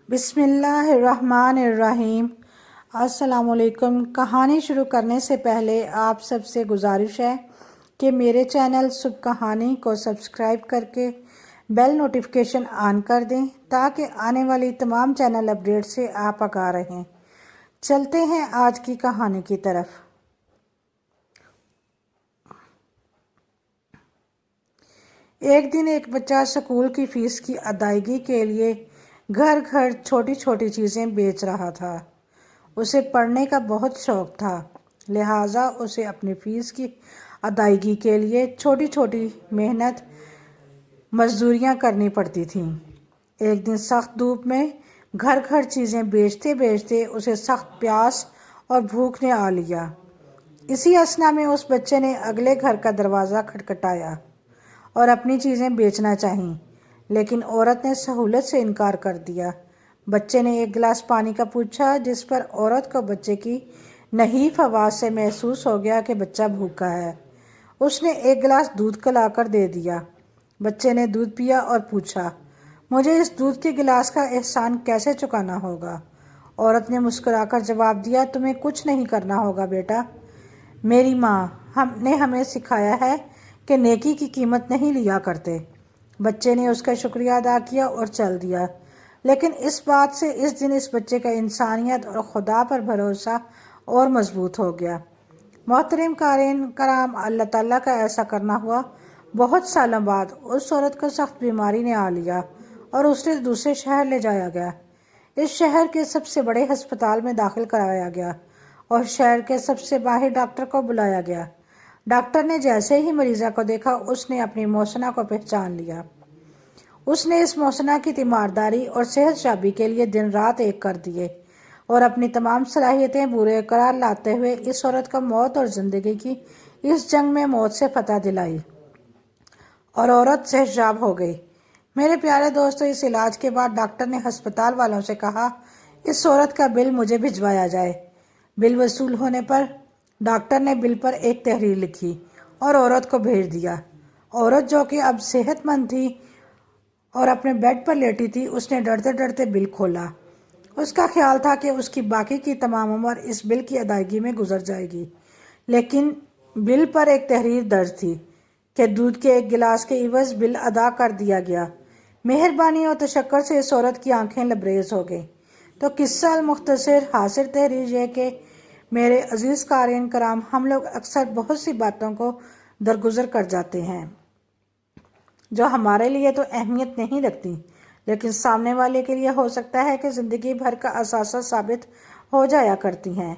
بسم اللہ الرحمن الرحیم۔ السلام علیکم۔ کہانی شروع کرنے سے پہلے آپ سب سے گزارش ہے کہ میرے چینل صبح کہانی کو سبسکرائب کر کے بیل نوٹیفیکیشن آن کر دیں تاکہ آنے والی تمام چینل اپڈیٹ سے آپ آگاہ رہیں۔ چلتے ہیں آج کی کہانی کی طرف۔ ایک دن ایک بچہ سکول کی فیس کی ادائیگی کے لیے گھر گھر چھوٹی چھوٹی چیزیں بیچ رہا تھا۔ اسے پڑھنے کا بہت شوق تھا، لہٰذا اسے اپنی فیس کی ادائیگی کے لیے چھوٹی چھوٹی محنت مزدوریاں کرنی پڑتی تھیں۔ ایک دن سخت دھوپ میں گھر گھر چیزیں بیچتے بیچتے اسے سخت پیاس اور بھوک نے آ لیا۔ اسی اثنا میں اس بچے نے اگلے گھر کا دروازہ کھٹکھٹایا اور اپنی چیزیں بیچنا چاہیم، لیکن عورت نے سہولت سے انکار کر دیا۔ بچے نے ایک گلاس پانی کا پوچھا، جس پر عورت کو بچے کی نحیف آواز سے محسوس ہو گیا کہ بچہ بھوکا ہے۔ اس نے ایک گلاس دودھ کا لا کر دے دیا۔ بچے نے دودھ پیا اور پوچھا، مجھے اس دودھ کے گلاس کا احسان کیسے چکانا ہوگا؟ عورت نے مسکرا کر جواب دیا، تمہیں کچھ نہیں کرنا ہوگا بیٹا۔ میری ماں نے ہمیں سکھایا ہے کہ نیکی کی قیمت نہیں لیا کرتے۔ بچے نے اس کا شکریہ ادا کیا اور چل دیا، لیکن اس بات سے اس دن اس بچے کا انسانیت اور خدا پر بھروسہ اور مضبوط ہو گیا۔ محترم قارئین کرام، اللہ تعالیٰ کا ایسا کرنا ہوا۔ بہت سالوں بعد اس عورت کو سخت بیماری نے آ لیا اور اسے دوسرے شہر لے جایا گیا۔ اس شہر کے سب سے بڑے ہسپتال میں داخل کرایا گیا اور شہر کے سب سے ماہر ڈاکٹر کو بلایا گیا۔ ڈاکٹر نے جیسے ہی مریضہ کو دیکھا، اس نے اپنی محسنہ کو پہچان لیا۔ اس نے اس محسنہ کی تیمارداری اور صحت یابی کے لیے دن رات ایک کر دیے اور اپنی تمام صلاحیتیں برقرار لاتے ہوئے اس عورت کو موت اور زندگی کی اس جنگ میں موت سے فتح دلائی اور عورت صحت یاب ہو گئی۔ میرے پیارے دوستو، اس علاج کے بعد ڈاکٹر نے ہسپتال والوں سے کہا، اس عورت کا بل مجھے بھجوایا جائے۔ بل وصول ہونے پر ڈاکٹر نے بل پر ایک تحریر لکھی اور عورت کو بھیج دیا۔ عورت، جو کہ اب صحت مند تھی اور اپنے بیڈ پر لیٹی تھی، اس نے ڈرتے ڈرتے بل کھولا۔ اس کا خیال تھا کہ اس کی باقی کی تمام عمر اس بل کی ادائیگی میں گزر جائے گی، لیکن بل پر ایک تحریر درج تھی کہ دودھ کے ایک گلاس کے عوض بل ادا کر دیا گیا۔ مہربانی اور تشکر سے اس عورت کی آنکھیں لبریز ہو گئیں۔ تو قصہ المختصر حاصل تحریر یہ کہ میرے عزیز قارئین کرام، ہم لوگ اکثر بہت سی باتوں کو درگزر کر جاتے ہیں جو ہمارے لیے تو اہمیت نہیں رکھتی، لیکن سامنے والے کے لیے ہو سکتا ہے کہ زندگی بھر کا اثاثہ ثابت ہو جایا کرتی ہیں،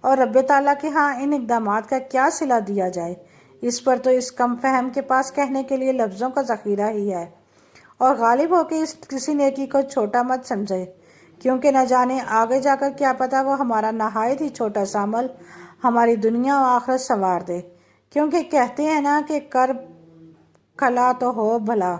اور رب تعالیٰ کے ہاں ان اقدامات کا کیا صلہ دیا جائے، اس پر تو اس کم فہم کے پاس کہنے کے لیے لفظوں کا ذخیرہ ہی ہے۔ اور غالب ہو کے اس کسی نیکی کو چھوٹا مت سمجھے، کیونکہ نہ جانے آگے جا کر کیا پتہ وہ ہمارا نہایت ہی چھوٹا سا عمل ہماری دنیا و آخرت سنوار دے، کیونکہ کہتے ہیں نا کہ کر کھلا تو ہو بھلا۔